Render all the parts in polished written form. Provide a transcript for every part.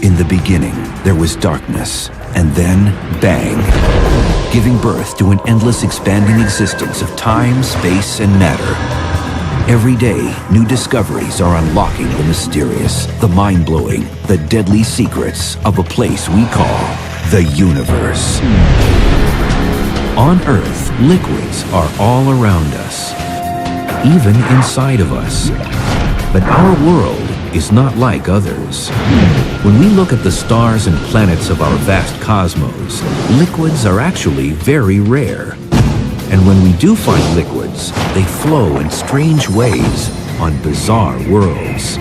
In the beginning, there was darkness, and then bang, giving birth to an endless expanding existence of time, space, and matter. Every day, new discoveries are unlocking the mysterious, the mind-blowing, the deadly secrets of a place we call the universe. On Earth, liquids are all around us, even inside of us. But our world is not like others. When we look at the stars and planets of our vast cosmos, liquids are actually very rare. And when we do find liquids, they flow in strange ways on bizarre worlds.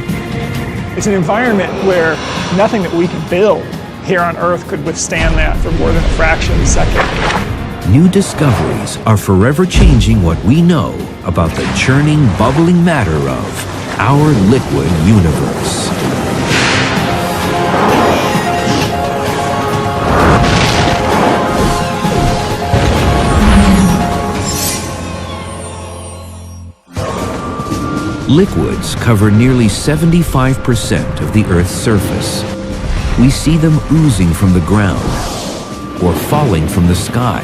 It's an environment where nothing that we can build here on Earth could withstand that for more than a fraction of a second. New discoveries are forever changing what we know about the churning, bubbling matter of our liquid universe. Liquids cover nearly 75% of the Earth's surface. We see them oozing from the ground or falling from the sky.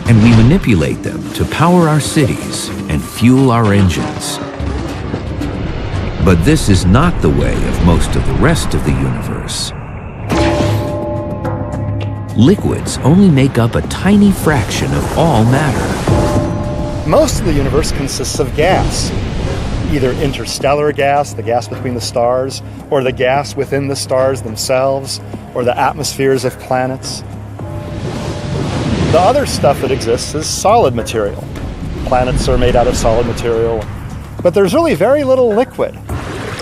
And we manipulate them to power our cities and fuel our engines. But this is not the way of most of the rest of the universe. Liquids only make up a tiny fraction of all matter. Most of the universe consists of gas, either interstellar gas, the gas between the stars, or the gas within the stars themselves, or the atmospheres of planets. The other stuff that exists is solid material. Planets are made out of solid material, but there's really very little liquid.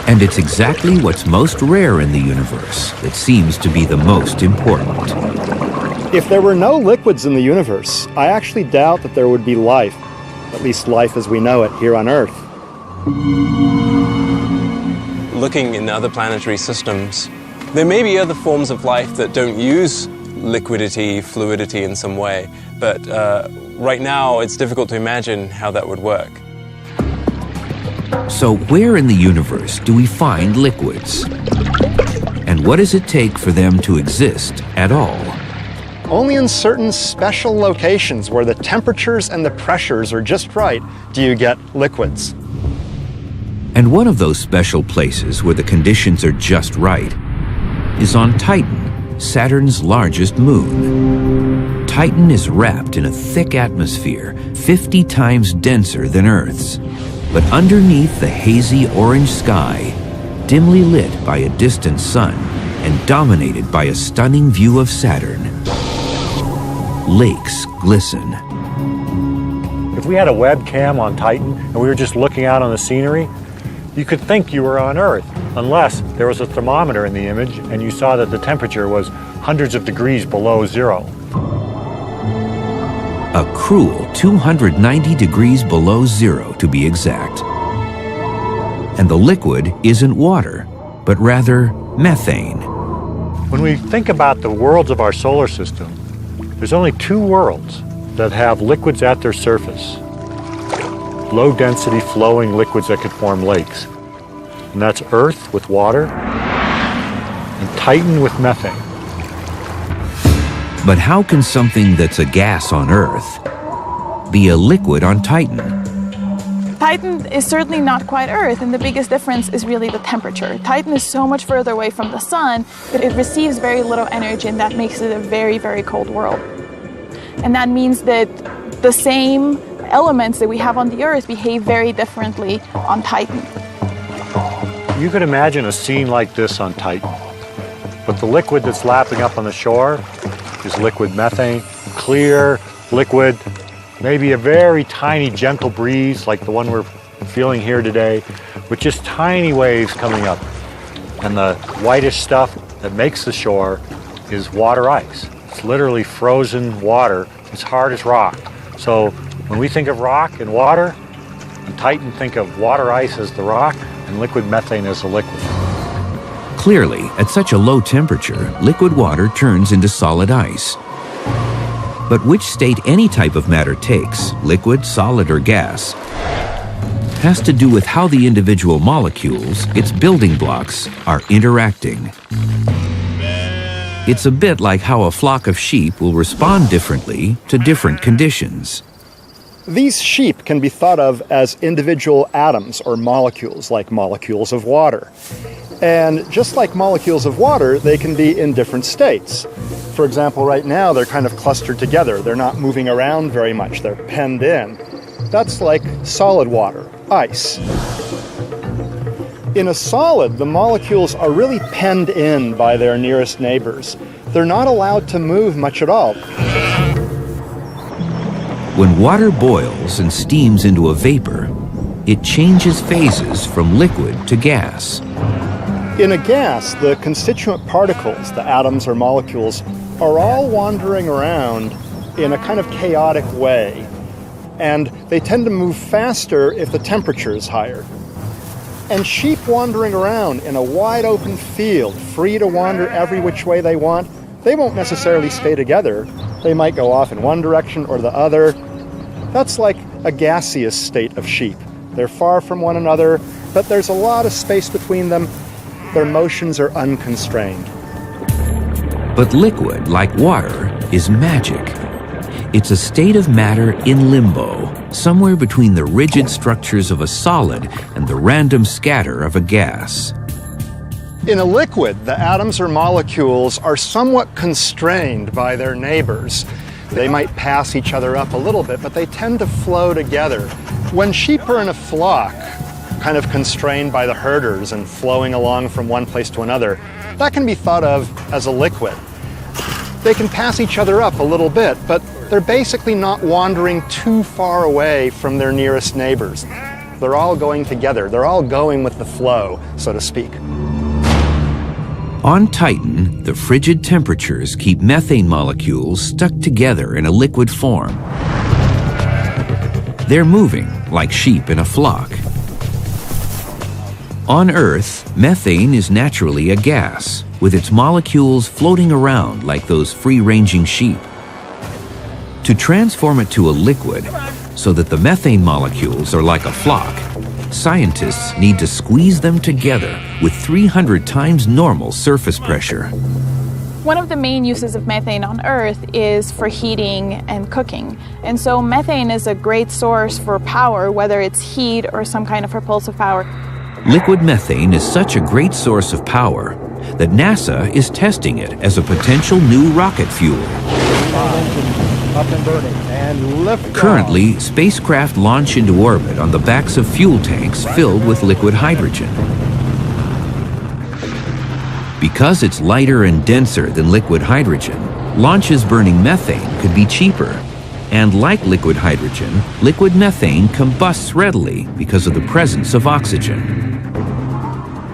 And it's exactly what's most rare in the universe that seems to be the most important. If there were no liquids in the universe, I actually doubt that there would be life, at least life as we know it here on Earth. Looking in other planetary systems, there may be other forms of life that don't use liquidity, fluidity in some way, but right now it's difficult to imagine how that would work. So where in the universe do we find liquids? And what does it take for them to exist at all? Only in certain special locations where the temperatures and the pressures are just right do you get liquids. And one of those special places where the conditions are just right is on Titan, Saturn's largest moon. Titan is wrapped in a thick atmosphere, 50 times denser than Earth's. But underneath the hazy orange sky, dimly lit by a distant sun and dominated by a stunning view of Saturn, lakes glisten. If we had a webcam on Titan and we were just looking out on the scenery, you could think you were on Earth, unless there was a thermometer in the image and you saw that the temperature was hundreds of degrees below zero. A cruel 290 degrees below zero, to be exact. And the liquid isn't water, but rather methane. When we think about the worlds of our solar system, there's only two worlds that have liquids at their surface. Low-density flowing liquids that could form lakes. And that's Earth with water and Titan with methane. But how can something that's a gas on Earth be a liquid on Titan? Titan is certainly not quite Earth, and the biggest difference is really the temperature. Titan is so much further away from the sun that it receives very little energy, and that makes it a very, very cold world. And that means that the same elements that we have on the Earth behave very differently on Titan. You could imagine a scene like this on Titan, but the liquid that's lapping up on the shore is liquid methane, clear, liquid, maybe a very tiny gentle breeze like the one we're feeling here today, with just tiny waves coming up. And the whitish stuff that makes the shore is water ice. It's literally frozen water. It's hard as rock. So when we think of rock and water, on Titan think of water ice as the rock and liquid methane as the liquid. Clearly, at such a low temperature, liquid water turns into solid ice. But which state any type of matter takes, liquid, solid, or gas, has to do with how the individual molecules, its building blocks, are interacting. It's a bit like how a flock of sheep will respond differently to different conditions. These sheep can be thought of as individual atoms or molecules, like molecules of water. And just like molecules of water, they can be in different states. For example, right now they're kind of clustered together. They're not moving around very much. They're penned in. That's like solid water, ice. In a solid, the molecules are really penned in by their nearest neighbors. They're not allowed to move much at all. When water boils and steams into a vapor, it changes phases from liquid to gas. In a gas, the constituent particles, the atoms or molecules, are all wandering around in a kind of chaotic way. And they tend to move faster if the temperature is higher. And sheep wandering around in a wide open field, free to wander every which way they want, they won't necessarily stay together. They might go off in one direction or the other. That's like a gaseous state of sheep. They're far from one another, but there's a lot of space between them. Their motions are unconstrained. But liquid, like water, is magic. It's a state of matter in limbo, somewhere between the rigid structures of a solid and the random scatter of a gas. In a liquid, the atoms or molecules are somewhat constrained by their neighbors. They might pass each other up a little bit, but they tend to flow together. When sheep are in a flock, kind of constrained by the herders and flowing along from one place to another, that can be thought of as a liquid. They can pass each other up a little bit, but they're basically not wandering too far away from their nearest neighbors. They're all going together. They're all going with the flow, so to speak. On Titan, the frigid temperatures keep methane molecules stuck together in a liquid form. They're moving like sheep in a flock. On Earth, methane is naturally a gas, with its molecules floating around like those free-ranging sheep. To transform it to a liquid, so that the methane molecules are like a flock, scientists need to squeeze them together with 300 times normal surface pressure. One of the main uses of methane on Earth is for heating and cooking. And so methane is a great source for power, whether it's heat or some kind of propulsive power. Liquid methane is such a great source of power that NASA is testing it as a potential new rocket fuel. Up and burning, and lift Currently, spacecraft launch into orbit on the backs of fuel tanks filled with liquid hydrogen. Because it's lighter and denser than liquid hydrogen, launches burning methane could be cheaper. And like liquid hydrogen, liquid methane combusts readily because of the presence of oxygen.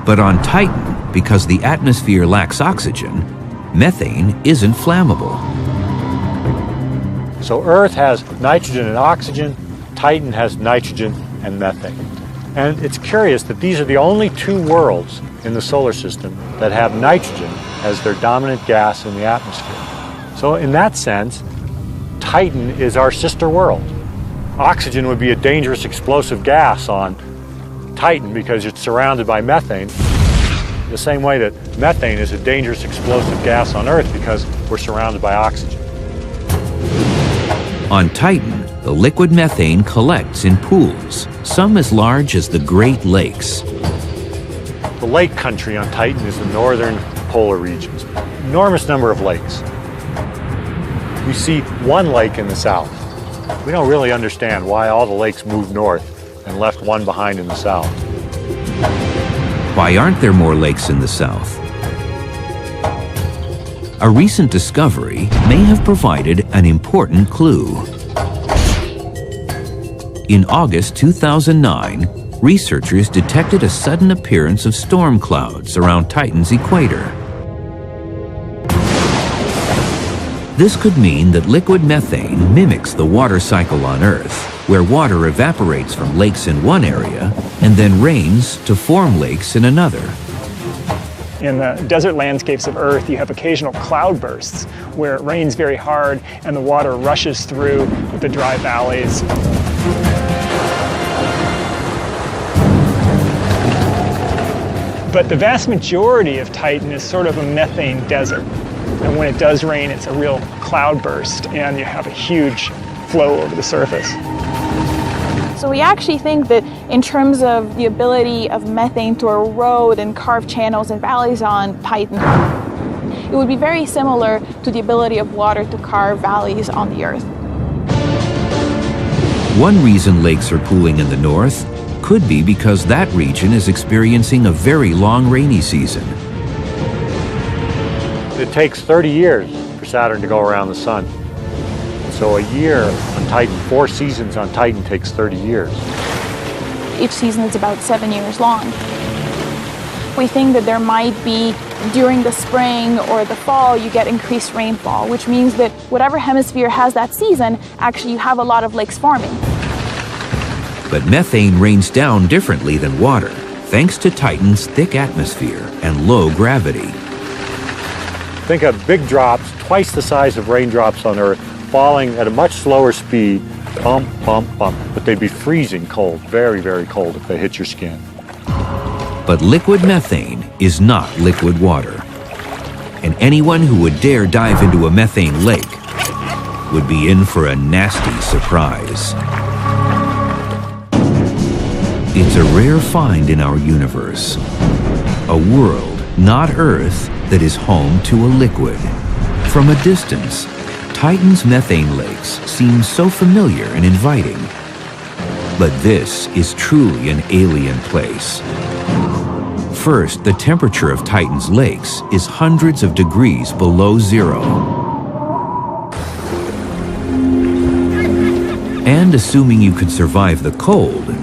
But on Titan, because the atmosphere lacks oxygen, methane isn't flammable. So Earth has nitrogen and oxygen, Titan has nitrogen and methane. And it's curious that these are the only two worlds in the solar system that have nitrogen as their dominant gas in the atmosphere. So in that sense, Titan is our sister world. Oxygen would be a dangerous explosive gas on Titan because it's surrounded by methane, the same way that methane is a dangerous explosive gas on Earth because we're surrounded by oxygen. On Titan, the liquid methane collects in pools, some as large as the Great Lakes. The lake country on Titan is the northern polar regions. Enormous number of lakes. We see one lake in the south. We don't really understand why all the lakes moved north and left one behind in the south. Why aren't there more lakes in the south? A recent discovery may have provided an important clue. In August 2009, researchers detected a sudden appearance of storm clouds around Titan's equator. This could mean that liquid methane mimics the water cycle on Earth, where water evaporates from lakes in one area and then rains to form lakes in another. In the desert landscapes of Earth, you have occasional cloudbursts where it rains very hard and the water rushes through the dry valleys. But the vast majority of Titan is sort of a methane desert. And when it does rain, it's a real cloudburst, and you have a huge flow over the surface. So we actually think that in terms of the ability of methane to erode and carve channels and valleys on Titan, it would be very similar to the ability of water to carve valleys on the Earth. One reason lakes are cooling in the north could be because that region is experiencing a very long rainy season. It takes 30 years for Saturn to go around the sun. So a year on Titan, 4 seasons on Titan takes 30 years. Each season is about 7 years long. We think that there might be, during the spring or the fall, you get increased rainfall, which means that whatever hemisphere has that season, actually you have a lot of lakes forming. But methane rains down differently than water, thanks to Titan's thick atmosphere and low gravity. Think of big drops, twice the size of raindrops on Earth, falling at a much slower speed, bump, bump, bump. But they'd be freezing cold, very, very cold if they hit your skin. But liquid methane is not liquid water. And anyone who would dare dive into a methane lake would be in for a nasty surprise. It's a rare find in our universe. A world, not Earth, that is home to a liquid. From a distance, Titan's methane lakes seem so familiar and inviting. But this is truly an alien place. First, the temperature of Titan's lakes is hundreds of degrees below zero. And assuming you could survive the cold,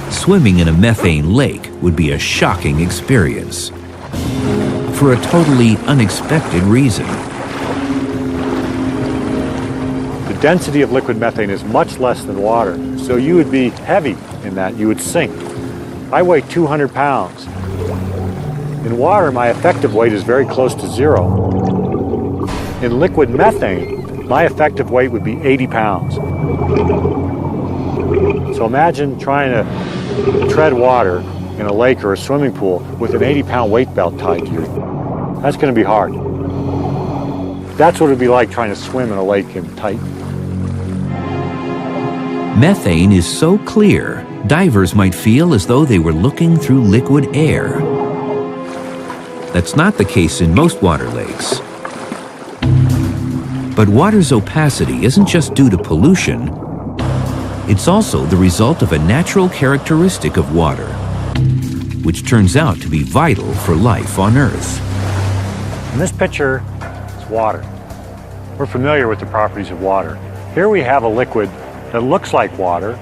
swimming in a methane lake would be a shocking experience. For a totally unexpected reason. The density of liquid methane is much less than water, so you would be heavy in that, you would sink. I weigh 200 pounds. In water, my effective weight is very close to zero. In liquid methane, my effective weight would be 80 pounds. So imagine trying to tread water in a lake or a swimming pool with an 80-pound weight belt tied to you. That's going to be hard. That's what it would be like trying to swim in a lake in Titan. Methane is so clear, divers might feel as though they were looking through liquid air. That's not the case in most water lakes. But water's opacity isn't just due to pollution. It's also the result of a natural characteristic of water, which turns out to be vital for life on Earth. In this picture, it's water. We're familiar with the properties of water. Here we have a liquid that looks like water,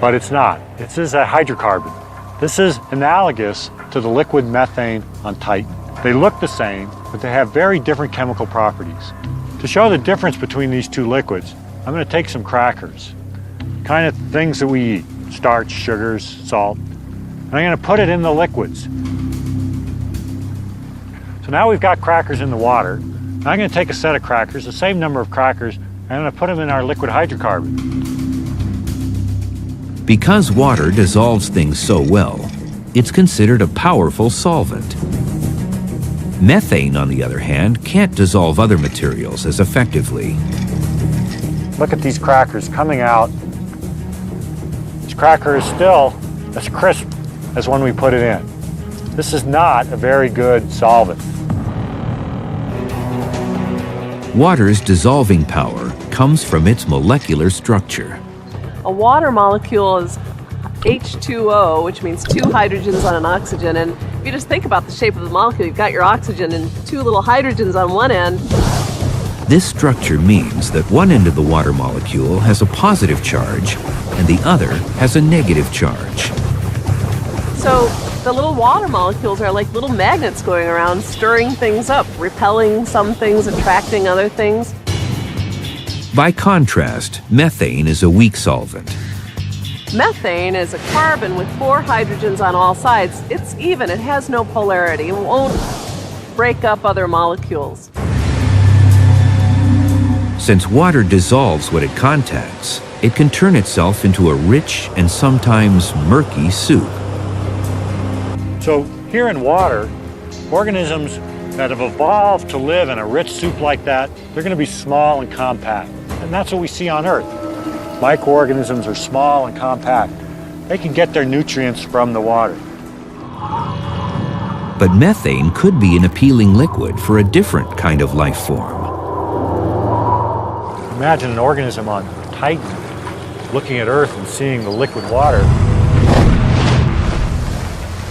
but it's not. This is a hydrocarbon. This is analogous to the liquid methane on Titan. They look the same, but they have very different chemical properties. To show the difference between these two liquids, I'm going to take some crackers, kind of things that we eat, starch, sugars, salt, and I'm going to put it in the liquids. So now we've got crackers in the water. Now I'm going to take a set of crackers, the same number of crackers, and I'm going to put them in our liquid hydrocarbon. Because water dissolves things so well, it's considered a powerful solvent. Methane, on the other hand, can't dissolve other materials as effectively. Look at these crackers coming out. This cracker is still as crisp as when we put it in. This is not a very good solvent. Water's dissolving power comes from its molecular structure. A water molecule is H2O, which means 2 hydrogens on an oxygen. And if you just think about the shape of the molecule, you've got your oxygen and 2 little hydrogens on one end. This structure means that one end of the water molecule has a positive charge and the other has a negative charge. So the little water molecules are like little magnets going around, stirring things up, repelling some things, attracting other things. By contrast, methane is a weak solvent. Methane is a carbon with 4 hydrogens on all sides. It's even, it has no polarity. It won't break up other molecules. Since water dissolves what it contacts, it can turn itself into a rich and sometimes murky soup. So here in water, organisms that have evolved to live in a rich soup like that, they're going to be small and compact. And that's what we see on Earth. Microorganisms are small and compact. They can get their nutrients from the water. But methane could be an appealing liquid for a different kind of life form. Imagine an organism on Titan looking at Earth and seeing the liquid water.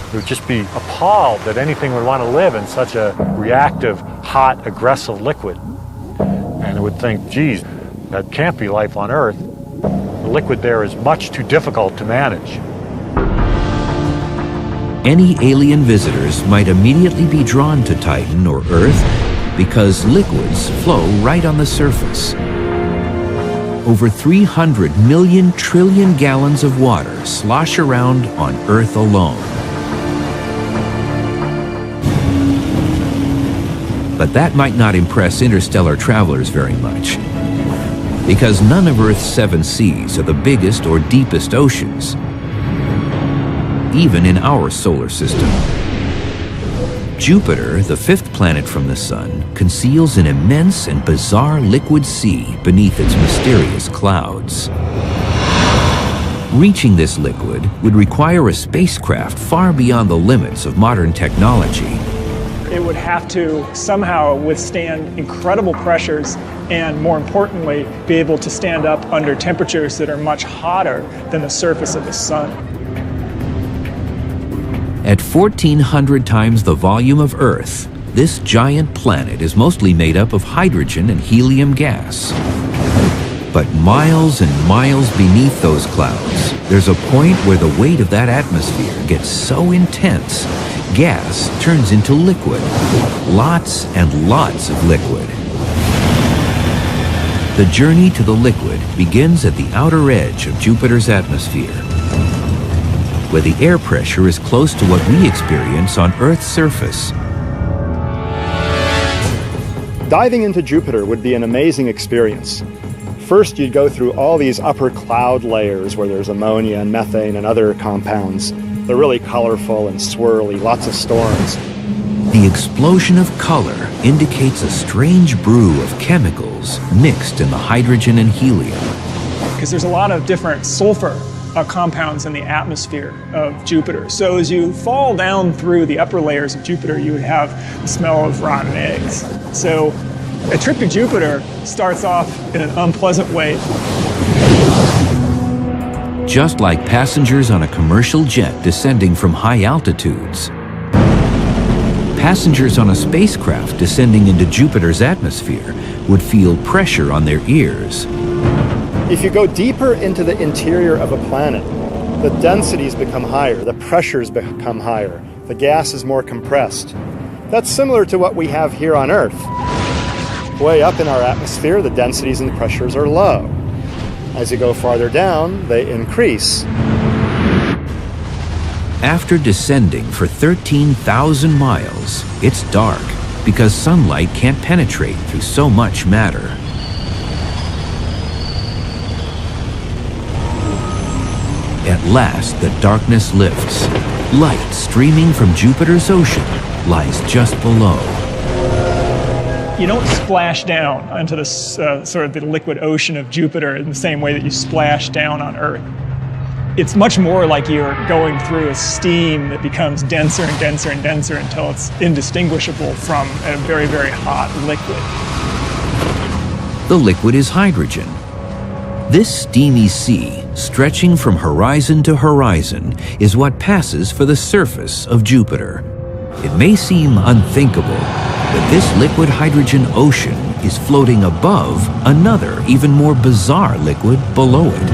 It would just be appalled that anything would want to live in such a reactive, hot, aggressive liquid. And it would think, geez, that can't be life on Earth. The liquid there is much too difficult to manage. Any alien visitors might immediately be drawn to Titan or Earth because liquids flow right on the surface. Over 300 million trillion gallons of water slosh around on Earth alone. But that might not impress interstellar travelers very much, because none of Earth's 7 seas are the biggest or deepest oceans, even in our solar system. Jupiter, the 5th planet from the Sun, conceals an immense and bizarre liquid sea beneath its mysterious clouds. Reaching this liquid would require a spacecraft far beyond the limits of modern technology. It would have to somehow withstand incredible pressures and, more importantly, be able to stand up under temperatures that are much hotter than the surface of the Sun. At 1,400 times the volume of Earth, this giant planet is mostly made up of hydrogen and helium gas. But miles and miles beneath those clouds, there's a point where the weight of that atmosphere gets so intense, gas turns into liquid. Lots and lots of liquid. The journey to the liquid begins at the outer edge of Jupiter's atmosphere, where the air pressure is close to what we experience on Earth's surface. Diving into Jupiter would be an amazing experience. First, you'd go through all these upper cloud layers where there's ammonia and methane and other compounds. They're really colorful and swirly, lots of storms. The explosion of color indicates a strange brew of chemicals mixed in the hydrogen and helium. Because there's a lot of different sulfur compounds in the atmosphere of Jupiter. So as you fall down through the upper layers of Jupiter, you would have the smell of rotten eggs. So a trip to Jupiter starts off in an unpleasant way. Just like passengers on a commercial jet descending from high altitudes, passengers on a spacecraft descending into Jupiter's atmosphere would feel pressure on their ears. If you go deeper into the interior of a planet, the densities become higher, the pressures become higher, the gas is more compressed. That's similar to what we have here on Earth. Way up in our atmosphere, the densities and the pressures are low. As you go farther down, they increase. After descending for 13,000 miles, it's dark because sunlight can't penetrate through so much matter. At last, the darkness lifts. Light streaming from Jupiter's ocean lies just below. You don't splash down onto the sort of the liquid ocean of Jupiter in the same way that you splash down on Earth. It's much more like you're going through a steam that becomes denser and denser and denser until it's indistinguishable from a very, very hot liquid. The liquid is hydrogen. This steamy sea, stretching from horizon to horizon, is what passes for the surface of Jupiter. It may seem unthinkable, but this liquid hydrogen ocean is floating above another, even more bizarre liquid below it.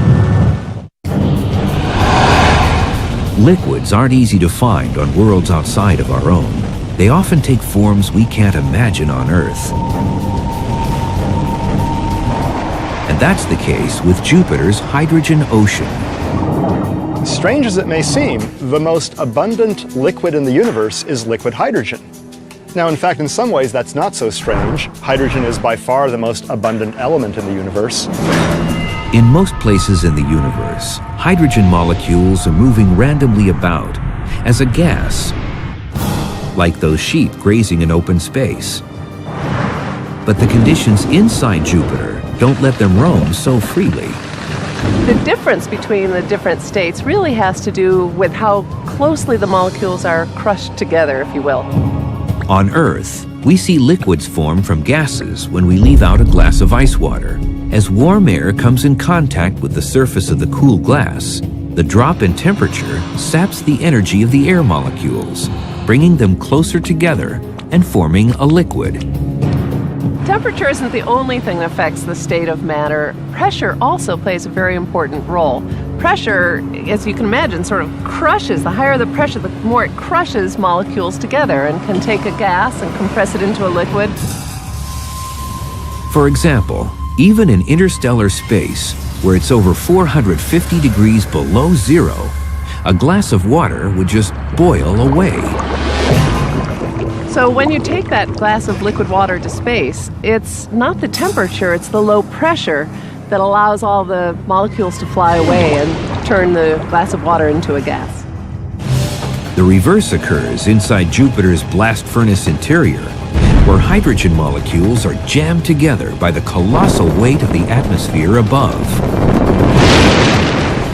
Liquids aren't easy to find on worlds outside of our own. They often take forms we can't imagine on Earth. And that's the case with Jupiter's hydrogen ocean. Strange as it may seem, the most abundant liquid in the universe is liquid hydrogen. Now, in fact, in some ways, that's not so strange. Hydrogen is by far the most abundant element in the universe. In most places in the universe, hydrogen molecules are moving randomly about as a gas like those sheep grazing in open space. But the conditions inside Jupiter don't let them roam so freely. The difference between the different states really has to do with how closely the molecules are crushed together, if you will. On Earth, we see liquids form from gases when we leave out a glass of ice water. As warm air comes in contact with the surface of the cool glass, the drop in temperature saps the energy of the air molecules, bringing them closer together and forming a liquid. Temperature isn't the only thing that affects the state of matter. Pressure also plays a very important role. Pressure, as you can imagine, sort of crushes. The higher the pressure, the more it crushes molecules together and can take a gas and compress it into a liquid. For example, even in interstellar space, where it's over 450 degrees below zero, a glass of water would just boil away. So when you take that glass of liquid water to space, it's not the temperature, it's the low pressure that allows all the molecules to fly away and turn the glass of water into a gas. The reverse occurs inside Jupiter's blast furnace interior, where hydrogen molecules are jammed together by the colossal weight of the atmosphere above.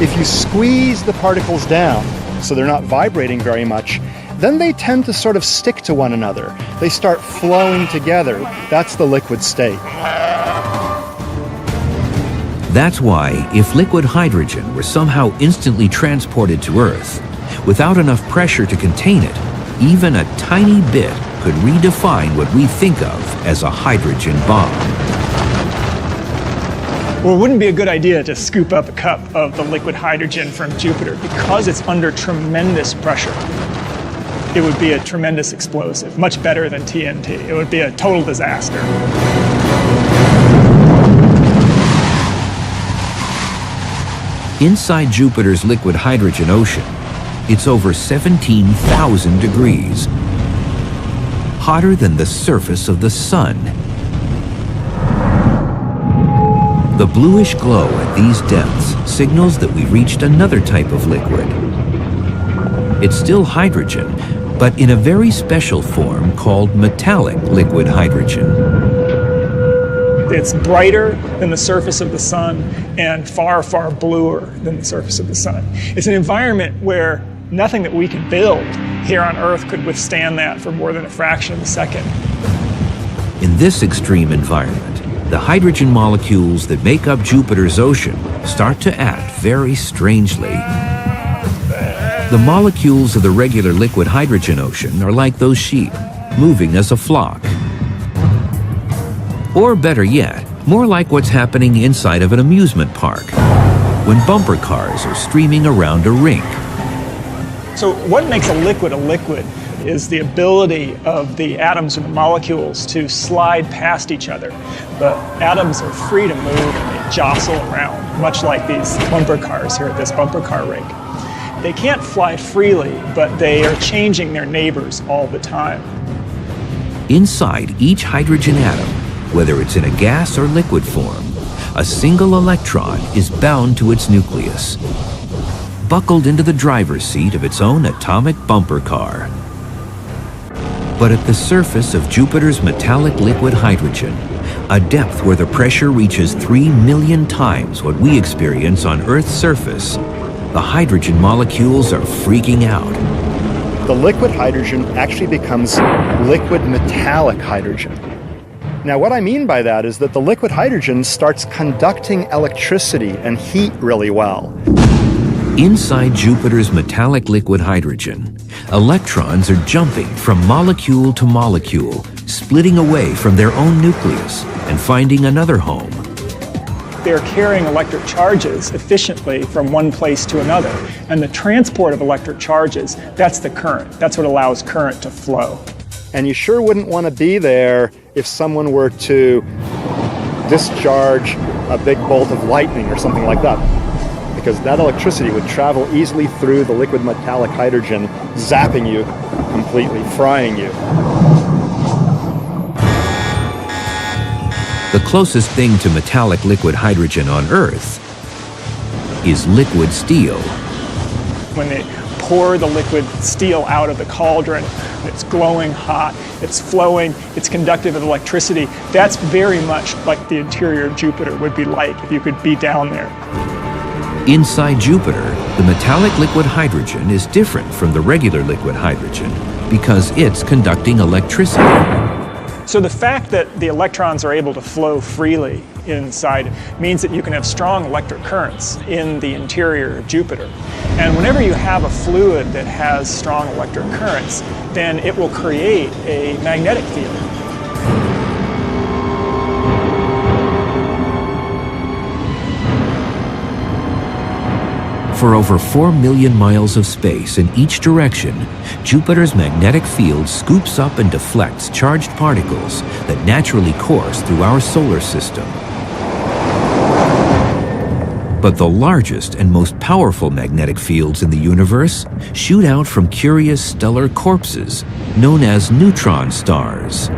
If you squeeze the particles down so they're not vibrating very much, then they tend to sort of stick to one another. They start flowing together. That's the liquid state. That's why, if liquid hydrogen were somehow instantly transported to Earth, without enough pressure to contain it, even a tiny bit could redefine what we think of as a hydrogen bomb. Well, it wouldn't be a good idea to scoop up a cup of the liquid hydrogen from Jupiter because it's under tremendous pressure. It would be a tremendous explosive, much better than TNT. It would be a total disaster. Inside Jupiter's liquid hydrogen ocean, it's over 17,000 degrees, hotter than the surface of the sun. The bluish glow at these depths signals that we've reached another type of liquid. It's still hydrogen, but in a very special form called metallic liquid hydrogen. It's brighter than the surface of the sun and far, far bluer than the surface of the sun. It's an environment where nothing that we can build here on Earth could withstand that for more than a fraction of a second. In this extreme environment, the hydrogen molecules that make up Jupiter's ocean start to act very strangely. The molecules of the regular liquid hydrogen ocean are like those sheep, moving as a flock. Or better yet, more like what's happening inside of an amusement park, when bumper cars are streaming around a rink. So what makes a liquid is the ability of the atoms or the molecules to slide past each other. The atoms are free to move and they jostle around, much like these bumper cars here at this bumper car rink. They can't fly freely, but they are changing their neighbors all the time. Inside each hydrogen atom, whether it's in a gas or liquid form, a single electron is bound to its nucleus, buckled into the driver's seat of its own atomic bumper car. But at the surface of Jupiter's metallic liquid hydrogen, a depth where the pressure reaches 3 million times what we experience on Earth's surface, the hydrogen molecules are freaking out. The liquid hydrogen actually becomes liquid metallic hydrogen. Now, what I mean by that is that the liquid hydrogen starts conducting electricity and heat really well. Inside Jupiter's metallic liquid hydrogen, electrons are jumping from molecule to molecule, splitting away from their own nucleus and finding another home. They're carrying electric charges efficiently from one place to another. And the transport of electric charges, that's the current. That's what allows current to flow. And you sure wouldn't want to be there if someone were to discharge a big bolt of lightning or something like that, because that electricity would travel easily through the liquid metallic hydrogen, zapping you completely, frying you. The closest thing to metallic liquid hydrogen on Earth is liquid steel. When they pour the liquid steel out of the cauldron. It's glowing hot, it's flowing, it's conductive of electricity. That's very much like the interior of Jupiter would be like if you could be down there. Inside Jupiter, the metallic liquid hydrogen is different from the regular liquid hydrogen because it's conducting electricity. So the fact that the electrons are able to flow freely inside means that you can have strong electric currents in the interior of Jupiter. And whenever you have a fluid that has strong electric currents, then it will create a magnetic field. For over 4 million miles of space in each direction, Jupiter's magnetic field scoops up and deflects charged particles that naturally course through our solar system. But the largest and most powerful magnetic fields in the universe shoot out from curious stellar corpses known as neutron stars.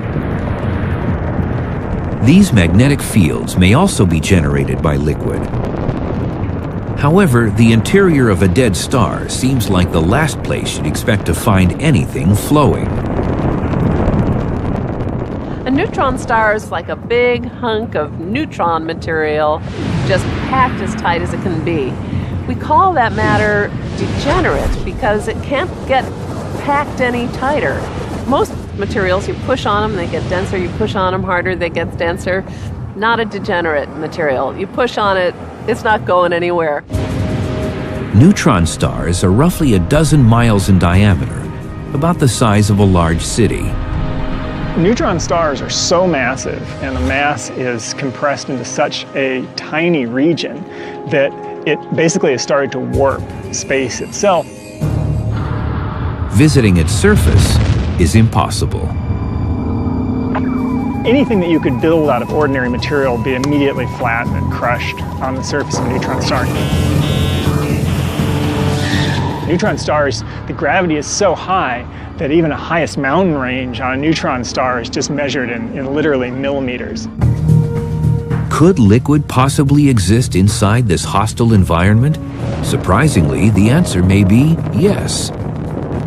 These magnetic fields may also be generated by liquid. However, the interior of a dead star seems like the last place you'd expect to find anything flowing. A neutron star is like a big hunk of neutron material, just packed as tight as it can be. We call that matter degenerate because it can't get packed any tighter. Most materials, you push on them, they get denser. You push on them harder, they get denser. Not a degenerate material. You push on it, it's not going anywhere. Neutron stars are roughly 12 miles in diameter, about the size of a large city. Neutron stars are so massive, and the mass is compressed into such a tiny region that it basically has started to warp space itself. Visiting its surface is impossible. Anything that you could build out of ordinary material would be immediately flattened and crushed on the surface of a neutron star. Neutron stars, the gravity is so high that even the highest mountain range on a neutron star is just measured in literally millimeters. Could liquid possibly exist inside this hostile environment? Surprisingly, the answer may be yes.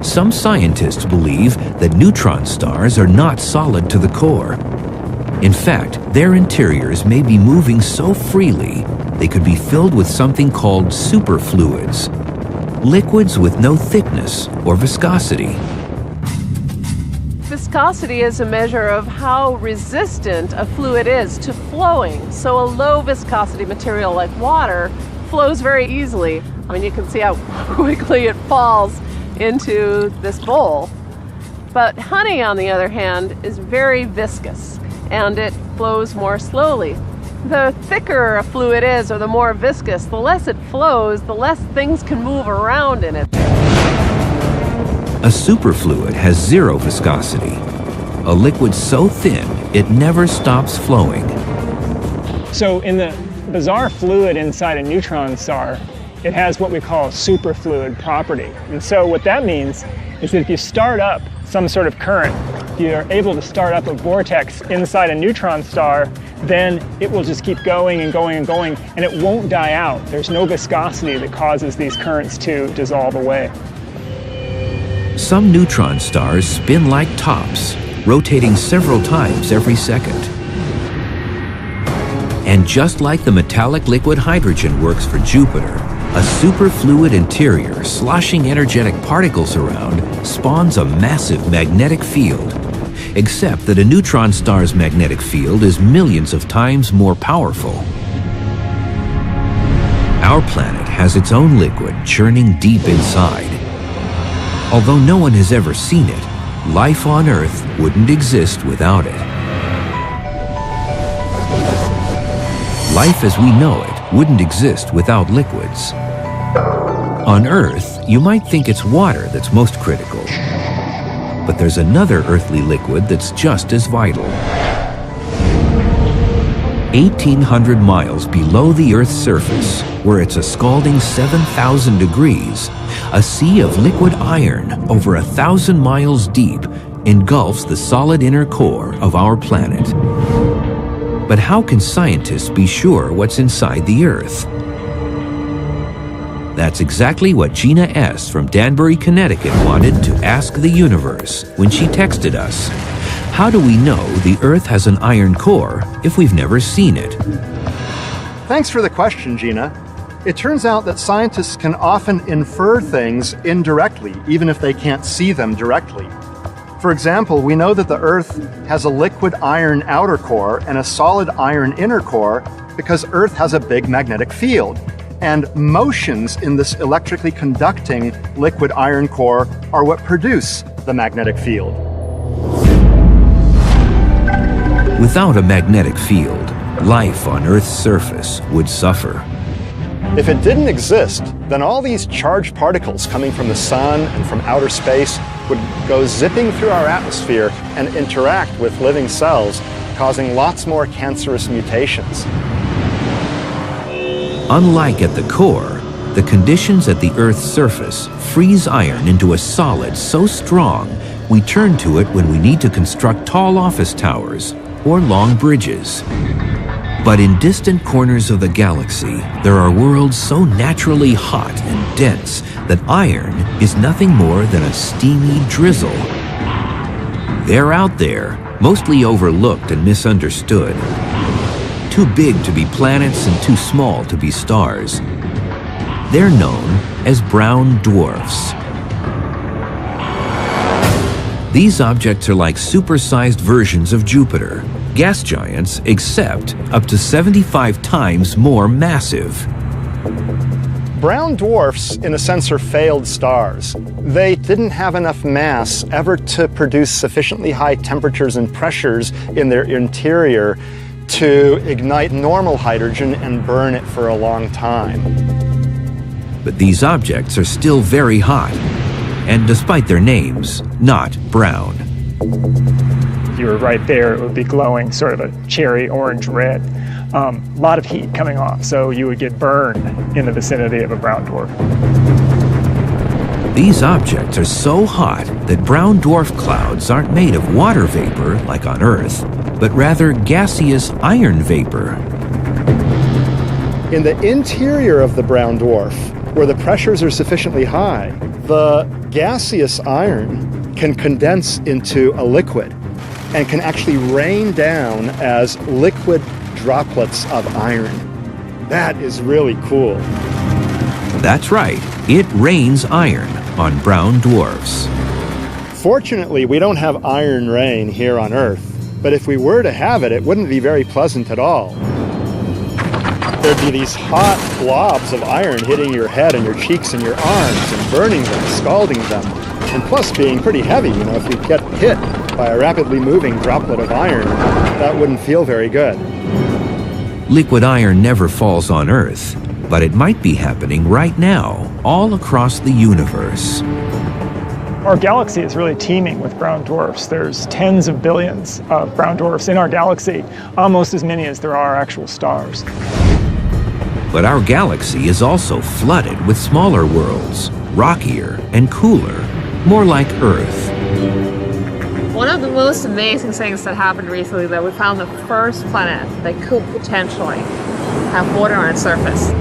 Some scientists believe that neutron stars are not solid to the core. In fact, their interiors may be moving so freely they could be filled with something called superfluids, liquids with no thickness or viscosity. Viscosity is a measure of how resistant a fluid is to flowing. So a low viscosity material like water flows very easily. I mean, you can see how quickly it falls into this bowl. But honey, on the other hand, is very viscous and it flows more slowly. The thicker a fluid is, or the more viscous, the less it flows, the less things can move around in it. A superfluid has zero viscosity, a liquid so thin it never stops flowing. So in the bizarre fluid inside a neutron star, it has what we call a superfluid property. And so what that means is that if you start up some sort of current, you're able to start up a vortex inside a neutron star, then it will just keep going and going and going, and it won't die out. There's no viscosity that causes these currents to dissolve away. Some neutron stars spin like tops, rotating several times every second. And just like the metallic liquid hydrogen works for Jupiter, a superfluid interior sloshing energetic particles around spawns a massive magnetic field, except that a neutron star's magnetic field is millions of times more powerful. Our planet has its own liquid churning deep inside. Although no one has ever seen it, life on Earth wouldn't exist without it. Life as we know it wouldn't exist without liquids. On Earth, you might think it's water that's most critical. But there's another earthly liquid that's just as vital. 1,800 miles below the Earth's surface, where it's a scalding 7,000 degrees, a sea of liquid iron over 1,000 miles deep engulfs the solid inner core of our planet. But how can scientists be sure what's inside the Earth? That's exactly what Gina S. from Danbury, Connecticut wanted to ask the universe when she texted us. How do we know the Earth has an iron core if we've never seen it? Thanks for the question, Gina. It turns out that scientists can often infer things indirectly, even if they can't see them directly. For example, we know that the Earth has a liquid iron outer core and a solid iron inner core because Earth has a big magnetic field. And motions in this electrically conducting liquid iron core are what produce the magnetic field. Without a magnetic field, life on Earth's surface would suffer. If it didn't exist, then all these charged particles coming from the sun and from outer space would go zipping through our atmosphere and interact with living cells, causing lots more cancerous mutations. Unlike at the core, the conditions at the Earth's surface freeze iron into a solid so strong we turn to it when we need to construct tall office towers or long bridges. But in distant corners of the galaxy, there are worlds so naturally hot and dense that iron is nothing more than a steamy drizzle. They're out there, mostly overlooked and misunderstood. Too big to be planets and too small to be stars. They're known as brown dwarfs. These objects are like supersized versions of Jupiter, gas giants, except up to 75 times more massive. Brown dwarfs, in a sense, are failed stars. They didn't have enough mass ever to produce sufficiently high temperatures and pressures in their interior to ignite normal hydrogen and burn it for a long time. But these objects are still very hot, and despite their names, not brown. If you were right there, it would be glowing sort of a cherry orange red. A lot of heat coming off, so you would get burned in the vicinity of a brown dwarf. These objects are so hot that brown dwarf clouds aren't made of water vapor like on Earth, but rather gaseous iron vapor. In the interior of the brown dwarf, where the pressures are sufficiently high, the gaseous iron can condense into a liquid and can actually rain down as liquid droplets of iron. That is really cool. That's right, it rains iron on brown dwarfs. Fortunately, we don't have iron rain here on Earth, but if we were to have it, it wouldn't be very pleasant at all. There'd be these hot blobs of iron hitting your head and your cheeks and your arms and burning them, scalding them, and plus being pretty heavy. You know, if you get hit by a rapidly moving droplet of iron, that wouldn't feel very good. Liquid iron never falls on Earth, but it might be happening right now, all across the universe. Our galaxy is really teeming with brown dwarfs. There's tens of billions of brown dwarfs in our galaxy, almost as many as there are actual stars. But our galaxy is also flooded with smaller worlds, rockier and cooler, more like Earth. One of the most amazing things that happened recently that we found the first planet that could potentially have water on its surface.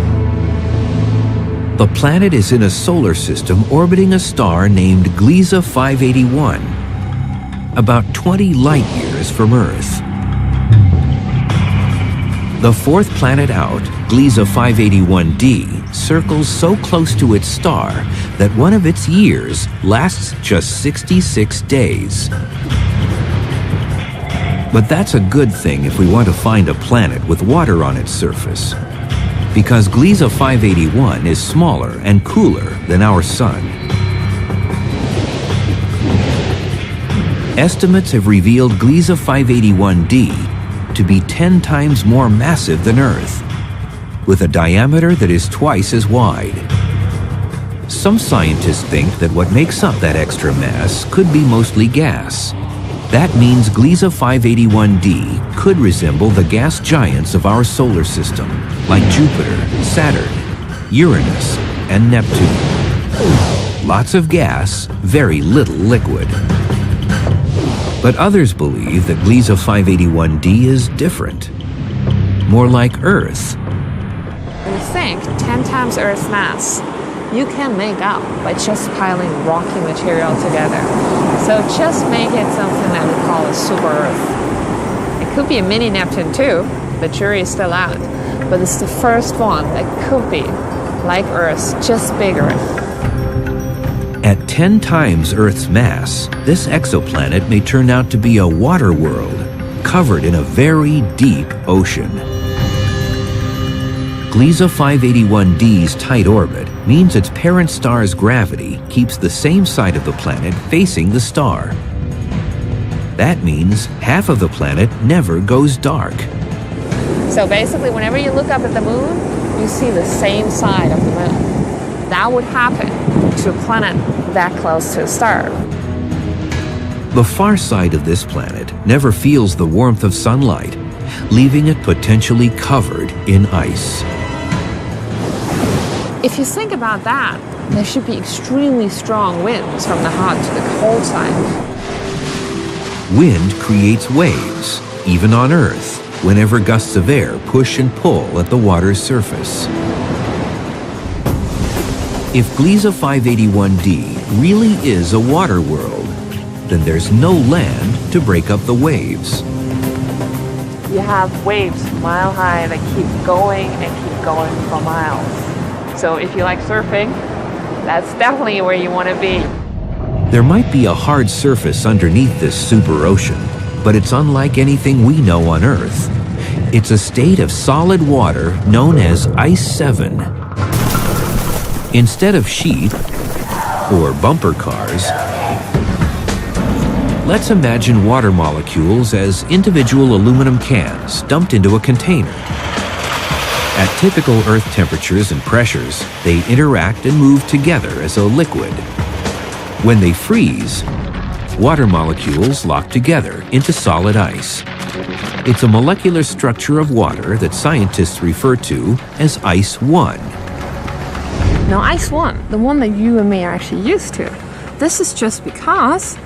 The planet is in a solar system orbiting a star named Gliese 581, about 20 light years from Earth. The fourth planet out, Gliese 581d, circles so close to its star that one of its years lasts just 66 days. But that's a good thing if we want to find a planet with water on its surface, because Gliese 581 is smaller and cooler than our Sun. Estimates have revealed Gliese 581d to be 10 times more massive than Earth, with a diameter that is twice as wide. Some scientists think that what makes up that extra mass could be mostly gas. That means Gliese 581d could resemble the gas giants of our solar system, like Jupiter, Saturn, Uranus, and Neptune. Lots of gas, very little liquid. But others believe that Gliese 581d is different, more like Earth. We think 10 times Earth's mass. you can make out by just piling rocky material together. So just make it something that we call a super Earth. It could be a mini Neptune too. The jury is still out. But it's the first one that could be like Earth, just bigger. At 10 times Earth's mass, this exoplanet may turn out to be a water world covered in a very deep ocean. Gliese 581D's tight orbit means its parent star's gravity keeps the same side of the planet facing the star. That means half of the planet never goes dark. So basically, whenever you look up at the moon, you see the same side of the moon. That would happen to a planet that close to a star. The far side of this planet never feels the warmth of sunlight, leaving it potentially covered in ice. If you think about that, there should be extremely strong winds from the hot to the cold side. Wind creates waves, even on Earth, whenever gusts of air push and pull at the water's surface. If Gliese 581D really is a water world, then there's no land to break up the waves. You have waves mile high that keep going for miles. So if you like surfing, that's definitely where you want to be. There might be a hard surface underneath this super ocean, but it's unlike anything we know on Earth. It's a state of solid water known as Ice 7. Instead of sheep or bumper cars, let's imagine water molecules as individual aluminum cans dumped into a container. At typical Earth temperatures and pressures, they interact and move together as a liquid. When they freeze, water molecules lock together into solid ice. It's a molecular structure of water that scientists refer to as Ice 1. Now, Ice 1, the one that you and me are actually used to, this is just because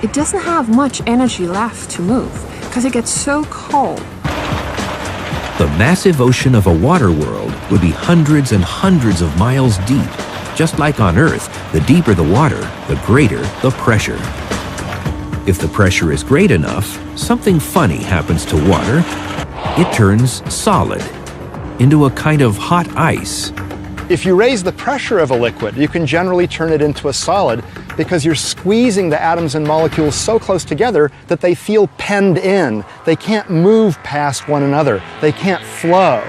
it doesn't have much energy left to move because it gets so cold. The massive ocean of a water world would be hundreds and hundreds of miles deep. Just like on Earth, the deeper the water, the greater the pressure. If the pressure is great enough, something funny happens to water. It turns solid, into a kind of hot ice. If you raise the pressure of a liquid, you can generally turn it into a solid because you're squeezing the atoms and molecules so close together that they feel penned in. They can't move past one another. They can't flow.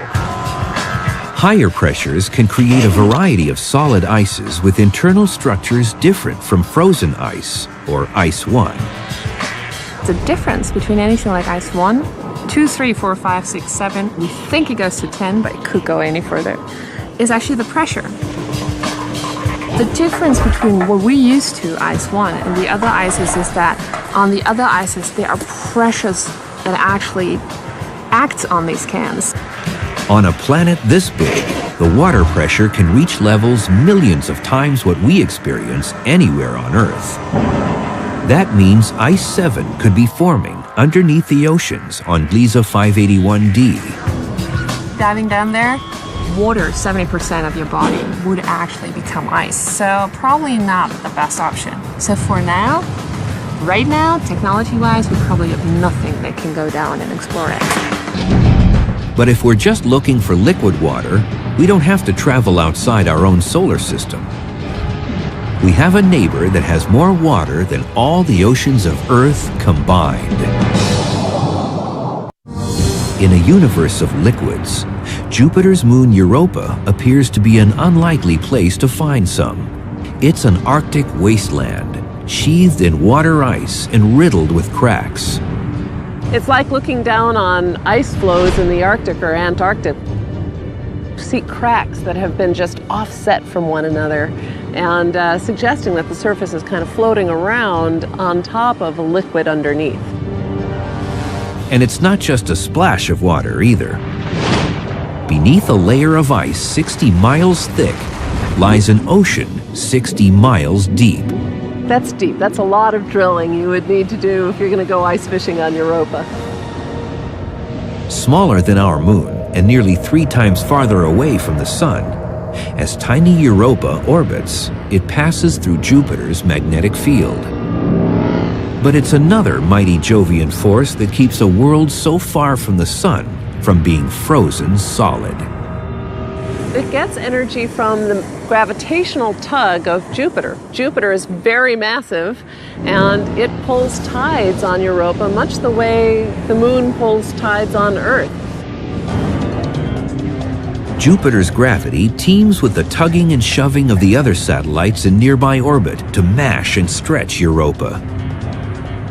Higher pressures can create a variety of solid ices with internal structures different from frozen ice, or Ice 1. The difference between anything like Ice 1, 2, 3, 4, 5, 6, 7, we think it goes to 10, but it could go any further, is actually the pressure. The difference between what we used to, Ice 1, and the other ices is that on the other ices, there are pressures that actually act on these cans. On a planet this big, the water pressure can reach levels millions of times what we experience anywhere on Earth. That means Ice 7 could be forming underneath the oceans on Gliese 581D. Diving down there, water, 70% of your body would actually become ice. So probably not the best option. So for now, right now, technology-wise, we probably have nothing that can go down and explore it. But if we're just looking for liquid water, we don't have to travel outside our own solar system. We have a neighbor that has more water than all the oceans of Earth combined. In a universe of liquids, Jupiter's moon Europa appears to be an unlikely place to find some. It's an Arctic wasteland, sheathed in water ice and riddled with cracks. It's like looking down on ice floes in the Arctic or Antarctic. See cracks that have been just offset from one another and suggesting that the surface is kind of floating around on top of a liquid underneath. And it's not just a splash of water either. Beneath a layer of ice 60 miles thick lies an ocean 60 miles deep. That's deep. That's a lot of drilling you would need to do if you're going to go ice fishing on Europa. Smaller than our moon and nearly 3 times farther away from the sun, As tiny Europa orbits, it passes through Jupiter's magnetic field. But it's another mighty Jovian force that keeps a world so far from the sun from being frozen solid. It gets energy from the gravitational tug of Jupiter. Jupiter is very massive, and it pulls tides on Europa much the way the moon pulls tides on Earth. Jupiter's gravity teams with the tugging and shoving of the other satellites in nearby orbit to mash and stretch Europa.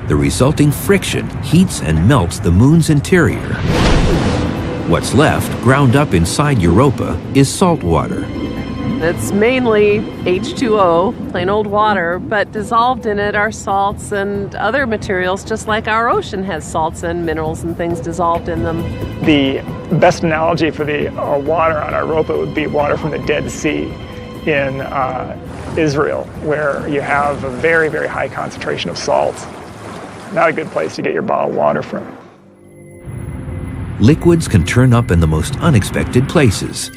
The resulting friction heats and melts the moon's interior. What's left, ground up inside Europa, is salt water. It's mainly H2O, plain old water, but dissolved in it are salts and other materials, just like our ocean has salts and minerals and things dissolved in them. The best analogy for the water on Europa would be water from the Dead Sea in Israel, where you have a very, very high concentration of salt. Not a good place to get your bottled water from. Liquids can turn up in the most unexpected places,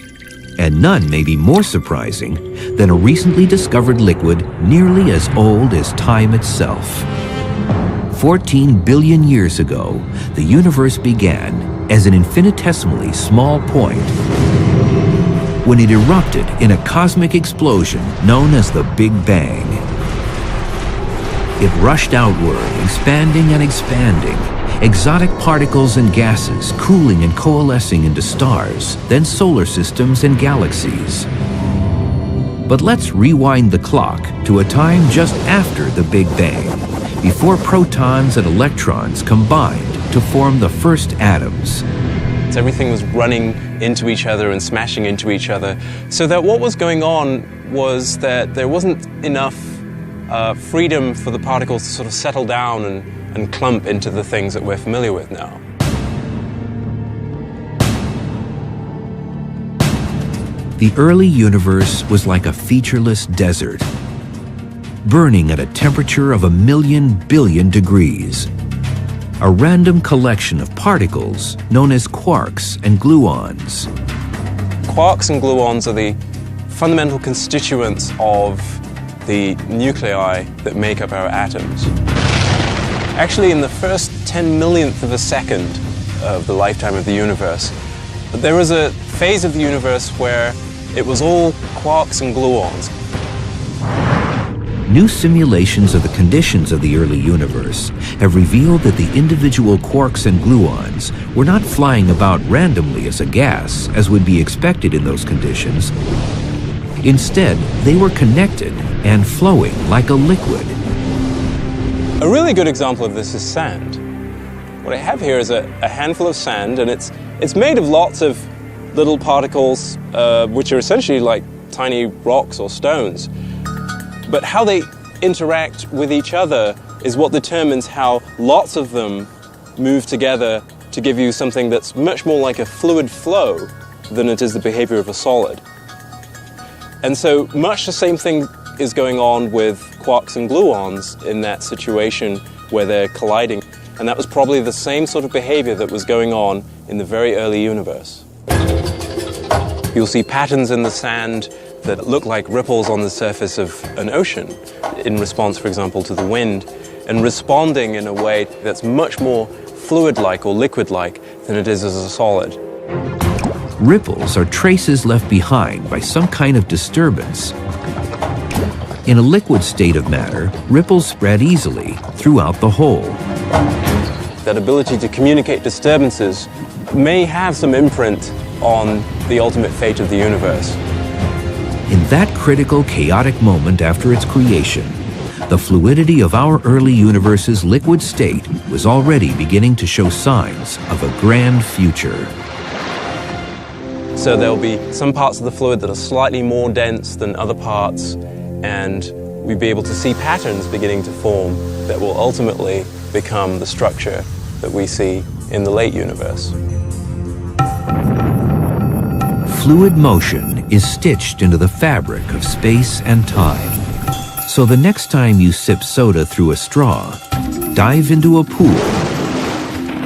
and none may be more surprising than a recently discovered liquid nearly as old as time itself. 14 billion years ago, the universe began as an infinitesimally small point when it erupted in a cosmic explosion known as the Big Bang. It rushed outward, expanding and expanding, exotic particles and gases cooling and coalescing into stars, then solar systems and galaxies. But let's rewind the clock to a time just after the Big Bang, before protons and electrons combined to form the first atoms. Everything was running into each other and smashing into each other, so that what was going on was that there wasn't enough freedom for the particles to sort of settle down and clump into the things that we're familiar with now. The early universe was like a featureless desert, burning at a temperature of 1,000,000 billion degrees. A random collection of particles known as quarks and gluons. Quarks and gluons are the fundamental constituents of the nuclei that make up our atoms. Actually, in the first 10 millionth of a second of the lifetime of the universe, there was a phase of the universe where it was all quarks and gluons. New simulations of the conditions of the early universe have revealed that the individual quarks and gluons were not flying about randomly as a gas, as would be expected in those conditions. Instead, they were connected and flowing like a liquid. A really good example of this is sand. What I have here is a handful of sand, and it's made of lots of little particles, which are essentially like tiny rocks or stones. But how they interact with each other is what determines how lots of them move together to give you something that's much more like a fluid flow than it is the behavior of a solid. And so much the same thing is going on with quarks and gluons in that situation where they're colliding. And that was probably the same sort of behavior that was going on in the very early universe. You'll see patterns in the sand that look like ripples on the surface of an ocean in response, for example, to the wind, and responding in a way that's much more fluid-like or liquid-like than it is as a solid. Ripples are traces left behind by some kind of disturbance. In a liquid state of matter, ripples spread easily throughout the whole. That ability to communicate disturbances may have some imprint on the ultimate fate of the universe. In that critical, chaotic moment after its creation, the fluidity of our early universe's liquid state was already beginning to show signs of a grand future. So there'll be some parts of the fluid that are slightly more dense than other parts, and we'll be able to see patterns beginning to form that will ultimately become the structure that we see in the late universe. Fluid motion is stitched into the fabric of space and time. So the next time you sip soda through a straw, dive into a pool,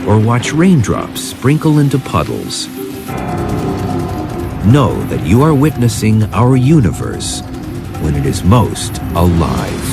or watch raindrops sprinkle into puddles, know that you are witnessing our universe when it is most alive.